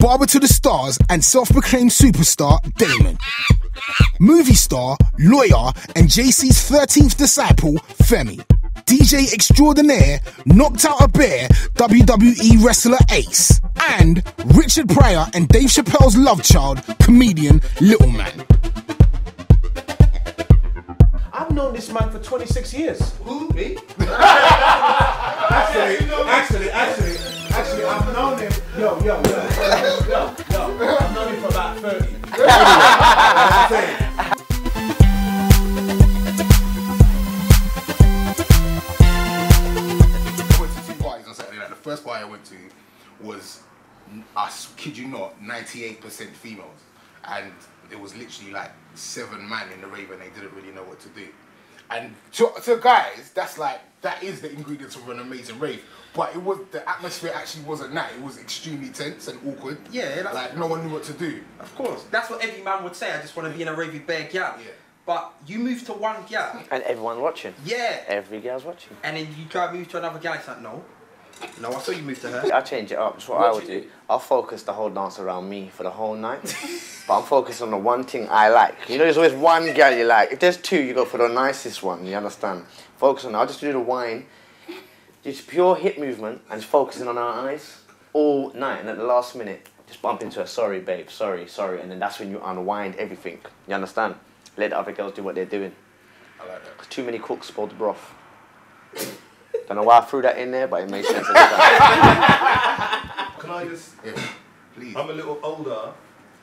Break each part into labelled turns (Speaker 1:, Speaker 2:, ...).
Speaker 1: barber to the stars and self-proclaimed superstar Damon. Movie star, lawyer, and JC's 13th disciple, Femi. DJ extraordinaire, knocked out a bear, WWE wrestler Ace. And Richard Pryor and Dave Chappelle's love child, comedian Little Man.
Speaker 2: I've known this man for 26 years.
Speaker 3: Who? Me?
Speaker 2: Actually, I've known him. Yo. I've known him for about 30.
Speaker 3: The first party I went to was, I kid you not, 98% females, and it was literally like 7 men in the rave and they didn't really know what to do. And to guys, that is the ingredients of an amazing rave. But the atmosphere actually wasn't that. It was extremely tense and awkward.
Speaker 4: Yeah,
Speaker 3: like no one knew what to do.
Speaker 4: Of course, that's what every man would say. I just want to be in a rave with bare gal.
Speaker 3: Yeah.
Speaker 4: But you move to one gal.
Speaker 5: And everyone watching.
Speaker 4: Yeah.
Speaker 5: Every girl's watching.
Speaker 4: And then you try to move to another gal. It's like, no, I saw you move to her.
Speaker 5: I'll change it up. That's what I would do. I'll focus the whole dance around me for the whole night. But I'm focused on the one thing I like. You know, there's always one girl you like. If there's 2, you go for the nicest one. You understand? Focus on that. I'll just do the wine. Just pure hip movement and just focusing on our eyes all night. And at the last minute, just bump into a sorry, babe, sorry. And then that's when you unwind everything. You understand? Let the other girls do what they're doing.
Speaker 3: I like that.
Speaker 5: 'Cause too many cooks spoil the broth. Don't know why I threw that in there, but it made sense at the time.
Speaker 6: Can I just...
Speaker 3: Yeah, please.
Speaker 6: I'm a little older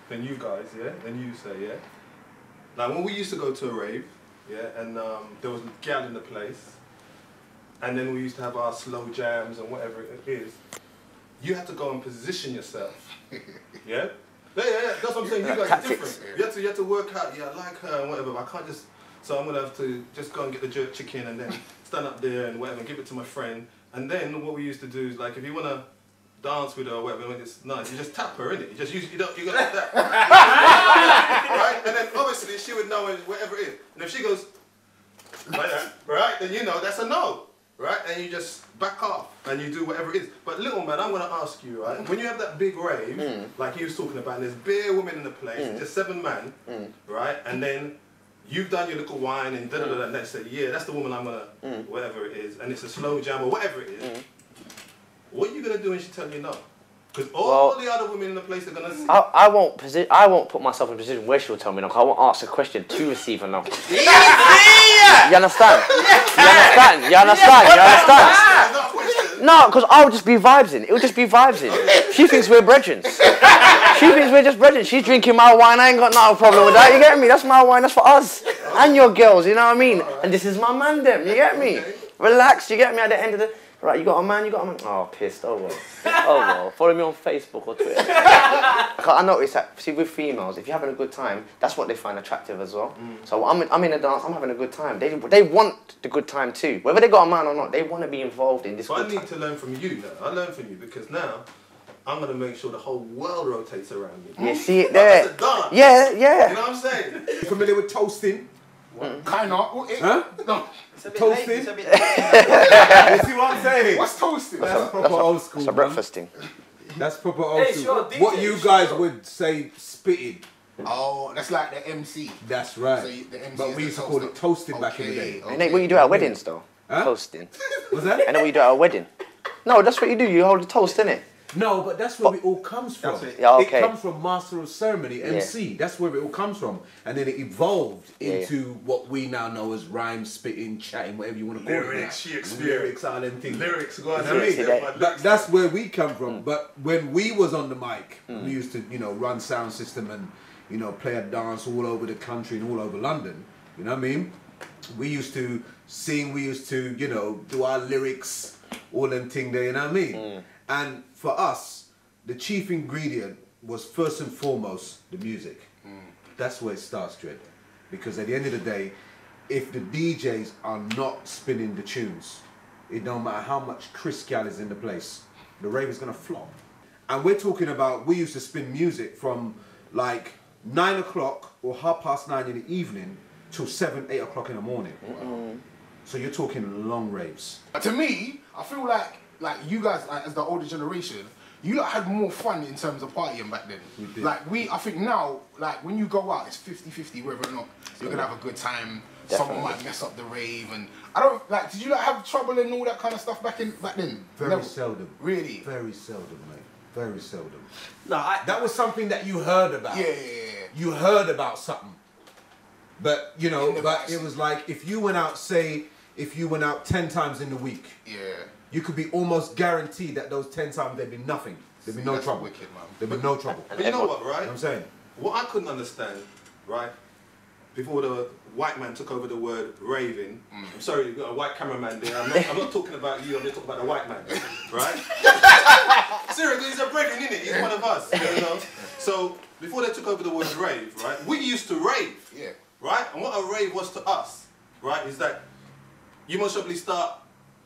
Speaker 6: than you guys, yeah? Than you say, yeah? Now, when we used to go to a rave, yeah, and there was a gal in the place, and then we used to have our slow jams and whatever it is, you had to go and position yourself, yeah? Yeah, that's what I'm saying, you guys are different.
Speaker 5: Yeah.
Speaker 6: You had to work out, yeah, I like her and whatever, but I can't just... So I'm going to have to just go and get the jerk chicken and then stand up there and whatever, and give it to my friend. And then what we used to do is, like, if you want to dance with her or whatever, when it's nice, you just tap her, innit? You just use, you go like that. Right? And then obviously she would know whatever it is. And if she goes like that, right, then you know that's a no. Right? And you just back off and you do whatever it is. But little man, I'm going to ask you, right? When you have that big rave, like he was talking about, and there's bare women in the place, just 7 men, right? And then you've done your little wine and da-da-da-da, and they say, yeah, that's the woman I'm going to, whatever it is, and it's a slow jam or whatever it is. What are you going to do when she tells you no? Because all the other women in the place are going to see.
Speaker 5: I won't put myself in a position where she'll tell me no. I won't ask a question to receive a no. You understand? You understand? No, because I'll just be vibes-ing. It'll just be vibes-in. She thinks we're brethren. She thinks we're just brethren. She's drinking my wine. I ain't got no problem with that. You get me? That's my wine. That's for us. And your girls, you know what I mean? And this is my man, them. You get me? Relax. You get me? At the end of the... Right, you got a man, Oh, pissed. Oh, well. Oh, well. Follow me on Facebook or Twitter. I noticed that, see, with females, if you're having a good time, that's what they find attractive as well. So I'm in a dance, I'm having a good time. They want the good time too. Whether they got a man or not, they want to be involved in this good time.
Speaker 6: I need to learn from you now. I learn from you because now I'm going to make sure the whole world rotates around me.
Speaker 5: You see it there?
Speaker 6: That's a dance.
Speaker 5: Yeah.
Speaker 6: You know what I'm saying?
Speaker 2: You familiar with toasting?
Speaker 3: Kind of.
Speaker 2: Huh?
Speaker 3: No.
Speaker 2: Toasting?
Speaker 4: It's a bit
Speaker 2: You see what I'm saying?
Speaker 3: What's toasting?
Speaker 2: That's proper old school.
Speaker 5: It's a breakfast thing.
Speaker 2: That's proper old
Speaker 4: Hey,
Speaker 2: school.
Speaker 4: sure,
Speaker 2: What
Speaker 4: DJ,
Speaker 2: you guys
Speaker 4: sure.
Speaker 2: would say spitting.
Speaker 3: Oh, that's like the MC.
Speaker 2: That's right.
Speaker 3: So the MC
Speaker 2: But
Speaker 3: is
Speaker 2: we
Speaker 3: the
Speaker 2: used to call it
Speaker 3: toaster.
Speaker 2: toasting back in the day.
Speaker 5: And then what you do at weddings though?
Speaker 2: Huh?
Speaker 5: Toasting.
Speaker 2: Was that?
Speaker 5: And then what you do at a wedding? No, that's what you do. You hold a toast, innit?
Speaker 2: No, but that's where it all comes from.
Speaker 4: That's it.
Speaker 5: Yeah, okay.
Speaker 2: It comes from Master of Ceremony, MC. That's where it all comes from. And then it evolved into what we now know as rhyme, spitting, chatting, whatever you want to call it.
Speaker 6: Lyrics, Shakespeare.
Speaker 2: Lyrics, all them things.
Speaker 6: Lyrics, go on.
Speaker 2: You know what I mean? That's where we come from. But when we was on the mic, we used to, run sound system and, play a dance all over the country and all over London. You know what I mean? We used to sing, we used to, do our lyrics, all them thing there, you know what I mean? And for us, the chief ingredient was first and foremost the music. That's where it starts, Dread. Because at the end of the day, if the DJs are not spinning the tunes, it don't matter how much Chris Gal is in the place, the rave is gonna flop. And we're talking about, we used to spin music from like 9 o'clock or 9:30 in the evening till 7, 8 o'clock in the morning. So you're talking long raves.
Speaker 3: To me, I feel like you guys, as the older generation, you lot had more fun in terms of partying back then.
Speaker 2: We did.
Speaker 3: Like I think now, like when you go out, it's 50-50 whether or not you're gonna have a good time. Someone might mess up the rave, and I don't like. Did you like have trouble and all that kind of stuff back then?
Speaker 2: Very seldom.
Speaker 3: Really?
Speaker 2: Very seldom, mate. Very seldom.
Speaker 4: No,
Speaker 2: That was something that you heard about.
Speaker 3: Yeah.
Speaker 2: You heard about something. But, you know, but
Speaker 3: past.
Speaker 2: it was like, if you went out, say, if you went out 10 times in the week,
Speaker 3: Yeah.
Speaker 2: you could be almost guaranteed that those 10 times there'd be nothing. There'd be no
Speaker 3: That's
Speaker 2: trouble.
Speaker 3: wicked, man.
Speaker 2: There'd be no trouble.
Speaker 6: But you know what, right?
Speaker 2: You know what I'm saying?
Speaker 6: What I couldn't understand, right? Before the white man took over the word raving, I'm sorry, you've got a white cameraman there. I'm not talking about you, I'm just talking about the white man, right? Seriously, he's a brethren, isn't it? He's one of us, you know? So, before they took over the word rave, right? We used to rave,
Speaker 3: Yeah.
Speaker 6: right? And what a rave was to us, right, is that you most probably start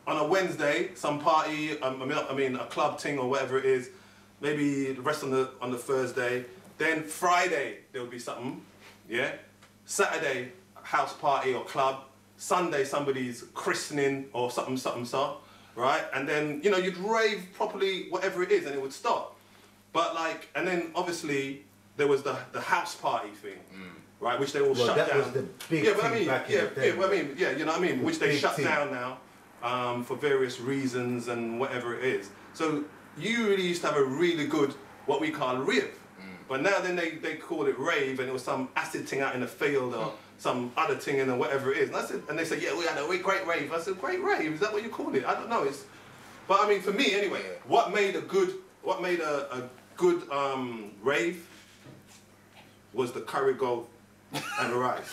Speaker 6: on a Wednesday, some party, I mean a club thing or whatever it is, maybe the rest on the Thursday, then Friday there would be something, yeah? Saturday, house party or club. Sunday, somebody's christening or something, right? And then, you know, you'd rave properly, whatever it is, and it would stop. But like, and then obviously there was the house party thing, right? Which they all shut
Speaker 2: that
Speaker 6: down.
Speaker 2: was the big
Speaker 6: yeah, but I
Speaker 2: thing
Speaker 6: mean,
Speaker 2: back
Speaker 6: yeah,
Speaker 2: in the day.
Speaker 6: yeah, but I mean, yeah, you know what I mean? Which they
Speaker 2: big
Speaker 6: shut
Speaker 2: thing.
Speaker 6: down now for various reasons and whatever it is. So you really used to have a really good, what we call rave. But now then they call it rave, and it was some acid thing out in the field or some other thing and whatever it is. And I said, and they said, yeah, we had a great rave. I said, great rave, is that what you call it? I don't know. But I mean, for me anyway, what made a good rave was the curry goat and the rice.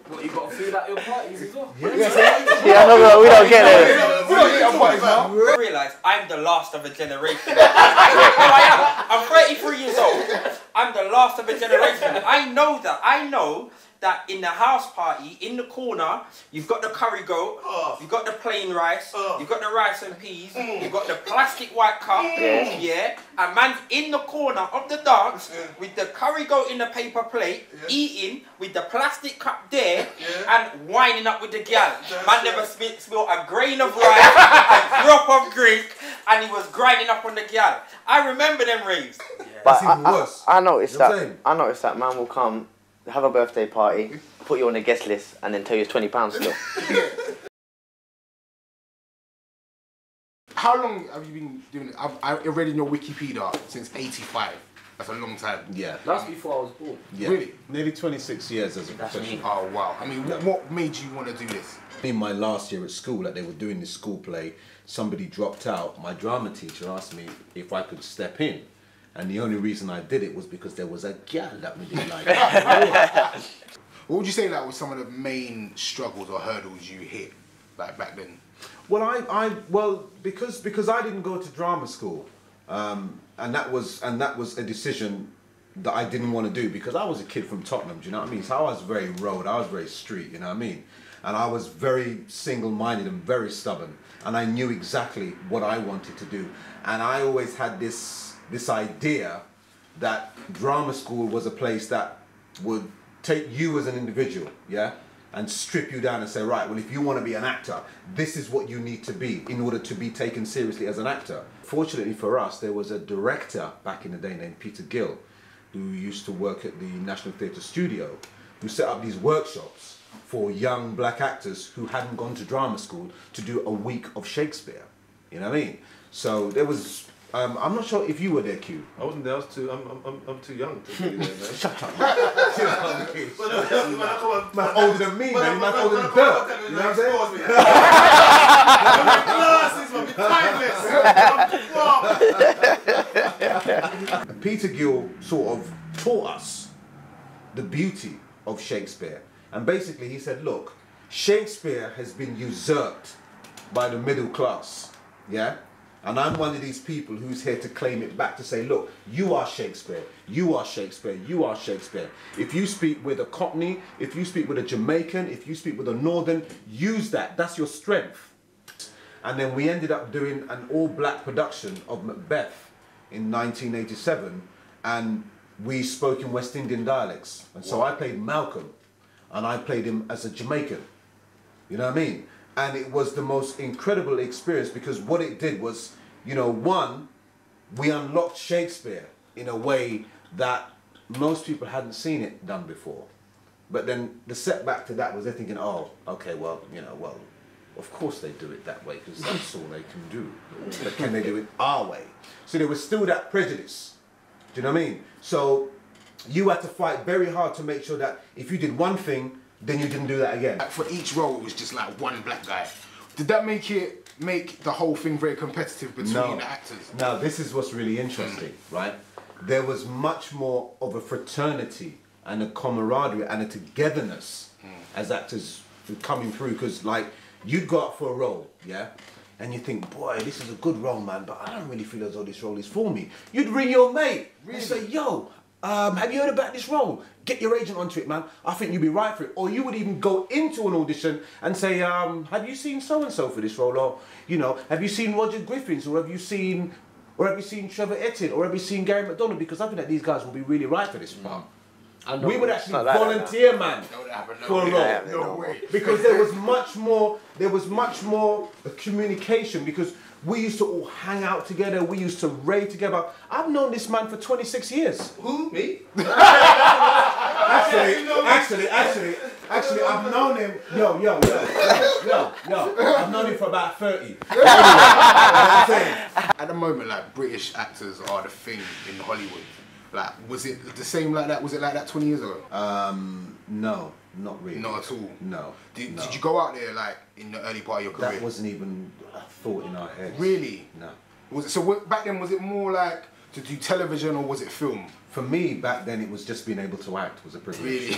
Speaker 4: What, you got food at your parties as well?
Speaker 5: Yeah, no, we don't get it.
Speaker 4: I realise I'm the last of a generation. No, I am. I'm 33 years old. I'm the last of a generation. I know that in the house party, in the corner, you've got the curry goat, you've got the plain rice, you've got the rice and peas, you've got the plastic white cup, yeah, and man's in the corner of the dance with the curry goat in the paper plate, eating with the plastic cup there, and winding up with the gal. Man never spilled a grain of rice, a drop of drink, and he was grinding up on the gal. I remember them raves.
Speaker 5: But
Speaker 2: That's even worse.
Speaker 5: I noticed
Speaker 2: You know what I'm
Speaker 5: that.
Speaker 2: saying?
Speaker 5: I noticed that man will come, have a birthday party, put you on a guest list, and then tell you it's £20 still.
Speaker 3: How long have you been doing it? I've read in your Wikipedia since '85. That's a long time.
Speaker 2: Yeah.
Speaker 4: That's before I was born.
Speaker 2: Yeah.
Speaker 3: Really?
Speaker 2: Nearly 26 years as a
Speaker 4: That's
Speaker 2: professional.
Speaker 3: Oh wow. I mean, what made you want to do this?
Speaker 2: In my last year at school, like they were doing this school play, somebody dropped out. My drama teacher asked me if I could step in. And the only reason I did it was because there was a gal that we didn't like.
Speaker 3: What would you say like was some of the main struggles or hurdles you hit like back then?
Speaker 2: Well, because I didn't go to drama school, and that was a decision that I didn't want to do because I was a kid from Tottenham. Do you know what I mean? So I was very road. I was very street. You know what I mean? And I was very single-minded and very stubborn, and I knew exactly what I wanted to do. And I always had this idea that drama school was a place that would take you as an individual, yeah, and strip you down and say, right, well, if you want to be an actor, this is what you need to be in order to be taken seriously as an actor. Fortunately for us, there was a director back in the day named Peter Gill, who used to work at the National Theatre Studio, who set up these workshops for young black actors who hadn't gone to drama school to do a week of Shakespeare. You know what I mean? So there was, I'm not sure if you were there, Q.
Speaker 6: I wasn't there. I'm too young to be there, man.
Speaker 2: Shut up. Man older than me, man. Man older than dirt. You know what I'm saying? Peter Gill sort of taught us the beauty of Shakespeare. And basically he said, look, Shakespeare has been usurped by the middle class, yeah? And I'm one of these people who's here to claim it back, to say, look, you are Shakespeare, you are Shakespeare, you are Shakespeare. If you speak with a Cockney, if you speak with a Jamaican, if you speak with a Northern, use that, that's your strength. And then we ended up doing an all-black production of Macbeth in 1987, and we spoke in West Indian dialects. And so I played Malcolm, and I played him as a Jamaican. You know what I mean? And it was the most incredible experience because what it did was you know, one, we unlocked Shakespeare in a way that most people hadn't seen it done before. But then the setback to that was they're thinking, oh, okay, well, you know, well, of course they do it that way because that's all they can do. But can they do it our way? So there was still that prejudice. Do you know what I mean? So you had to fight very hard to make sure that if you did one thing, then you didn't do that again.
Speaker 3: For each role, it was just like one black guy. Did that make the whole thing very competitive between the actors?
Speaker 2: No, this is what's really interesting, right? There was much more of a fraternity and a camaraderie and a togetherness as actors coming through, because like you'd go out for a role, yeah, and you think, boy, this is a good role, man, but I don't really feel as though this role is for me. You'd ring your mate and say, yo, have you heard about this role? Get your agent onto it, man. I think you'd be right for it. Or you would even go into an audition and say, have you seen so-and-so for this role? Or, you know, have you seen Roger Griffiths? Or have you seen Trevor Etienne? Or have you seen Gary McDonald? Because I think that these guys will be really right for this part. We would actually volunteer, man, for a role.
Speaker 3: No way.
Speaker 2: Because there was much more communication, because we used to all hang out together, we used to rave together. I've known this man for 26 years.
Speaker 3: Who? Me?
Speaker 2: Actually, I've known him, yo, I've known him for about 30.
Speaker 3: At the moment, like, British actors are the thing in Hollywood. Like, was it the same like that? Was it like that 20 years ago?
Speaker 2: No, not really.
Speaker 3: Not at all?
Speaker 2: No.
Speaker 3: Did you go out there, like, in the early part of your career?
Speaker 2: That wasn't even a thought in our heads.
Speaker 3: Really?
Speaker 2: No.
Speaker 3: Back then, was it more like to do television or was it film?
Speaker 2: For me, back then, it was just being able to act was a privilege.
Speaker 3: Really?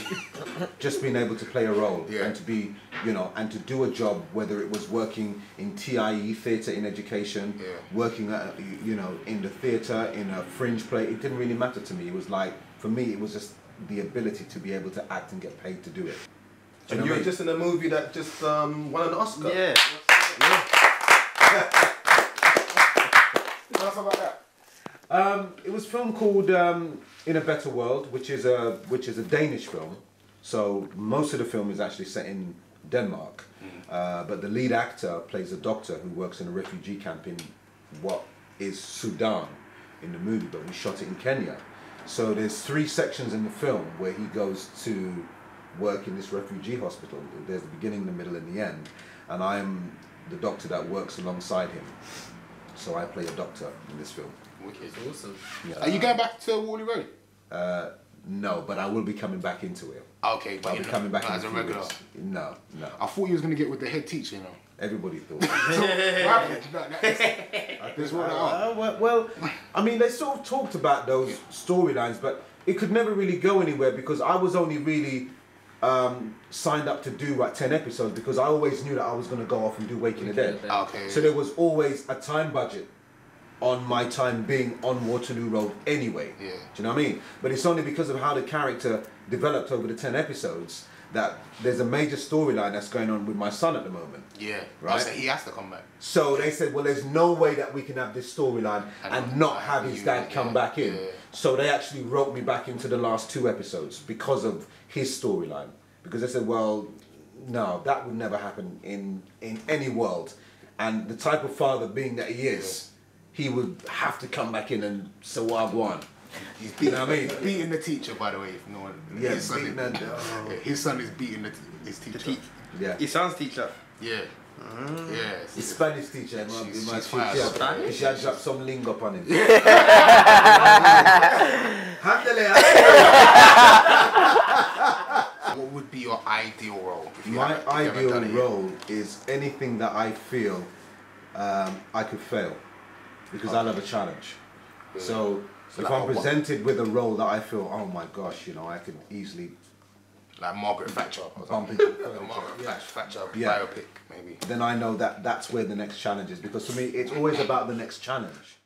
Speaker 2: Just being able to play a role,
Speaker 3: yeah,
Speaker 2: and to be, you know, and to do a job, whether it was working in TIE, theatre in education,
Speaker 3: yeah,
Speaker 2: working at, you know, in the theatre, in a fringe play, it didn't really matter to me. It was like, for me, it was just the ability to be able to act and get paid to do it.
Speaker 6: Do and you were just in a movie that just won an Oscar.
Speaker 5: Yeah.
Speaker 3: Tell us about that.
Speaker 2: It was a film called In a Better World, which is a Danish film. So most of the film is actually set in Denmark, but the lead actor plays a doctor who works in a refugee camp in what is Sudan in the movie, but we shot it in Kenya. So there's 3 sections in the film where he goes to work in this refugee hospital. There's the beginning, the middle, and the end, and I am the doctor that works alongside him. So I play a doctor in this film.
Speaker 3: Wicked. Awesome. Yeah. Are you going back to Waterloo Road?
Speaker 2: No, but I will be coming back into it.
Speaker 3: Okay, but
Speaker 2: I'll be coming back
Speaker 3: as a regular.
Speaker 2: No.
Speaker 3: I thought you was going to get with the head teacher, you know.
Speaker 2: Everybody thought. Well, I mean, they sort of talked about those storylines, but it could never really go anywhere because I was only really signed up to do like 10 episodes because I always knew that I was going to go off and do Waking the Dead.
Speaker 3: Okay.
Speaker 2: So there was always a time budget on my time being on Waterloo Road anyway.
Speaker 3: Yeah.
Speaker 2: Do you know what I mean? But it's only because of how the character developed over the 10 episodes that there's a major storyline that's going on with my son at the moment.
Speaker 3: Yeah.
Speaker 2: Right?
Speaker 3: So he has to come back.
Speaker 2: So they said, well, there's no way that we can have this storyline and not have his dad come back in.
Speaker 3: Yeah.
Speaker 2: So they actually wrote me back into the last 2 episodes because of his storyline. Because they said, well, no, that would never happen in any world. And the type of father being that he is, he would have to come back in and Sawagwan.
Speaker 3: He's beating the teacher, by the way. If no one,
Speaker 2: Yeah,
Speaker 3: his son is beating his teacher.
Speaker 2: Yeah.
Speaker 4: His son's teacher.
Speaker 3: Yeah. Yeah.
Speaker 2: His Spanish teacher,
Speaker 3: She's
Speaker 2: she had dropped some lingo upon him.
Speaker 3: What would be your ideal role?
Speaker 2: My ideal role is anything that I feel I could fail, because I love a challenge.
Speaker 3: Yeah.
Speaker 2: So if I'm presented with a role that I feel, oh my gosh, you know, I could easily
Speaker 3: like Margaret Thatcher or
Speaker 2: bump
Speaker 3: something.
Speaker 2: into
Speaker 3: Margaret Thatcher
Speaker 2: Yeah.
Speaker 3: biopic, maybe.
Speaker 2: Then I know that that's where the next challenge is, because for me it's always about the next challenge.